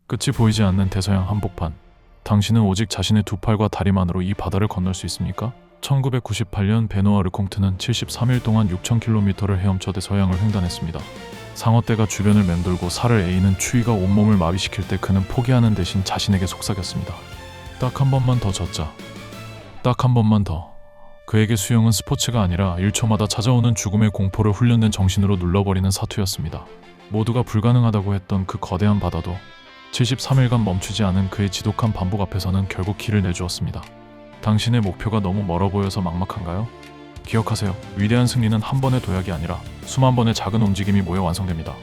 끝이 보이지 않는 대서양 한복판. 당신은 오직 자신의 두 팔과 다리만으로 이 바다를 건널 수 있습니까? 1998년 베노아 르콩트는 73일 동안 6,000km를 헤엄쳐 대서양을 횡단했습니다. 상어떼가 주변을 맴돌고 살을 에이는 추위가 온몸을 마비시킬 때 그는 포기하는 대신 자신에게 속삭였습니다. 딱 한 번만 더 젖자. 딱 한 번만 더. 그에게 수영은 스포츠가 아니라 1초마다 찾아오는 죽음의 공포를 훈련된 정신으로 눌러버리는 사투였습니다. 모두가 불가능하다고 했던 그 거대한 바다도 73일간 멈추지 않은 그의 지독한 반복 앞에서는 결국 길을 내주었습니다. 당신의 목표가 너무 멀어 보여서 막막한가요? 기억하세요. 위대한 승리는 한 번의 도약이 아니라 수만 번의 작은 움직임이 모여 완성됩니다.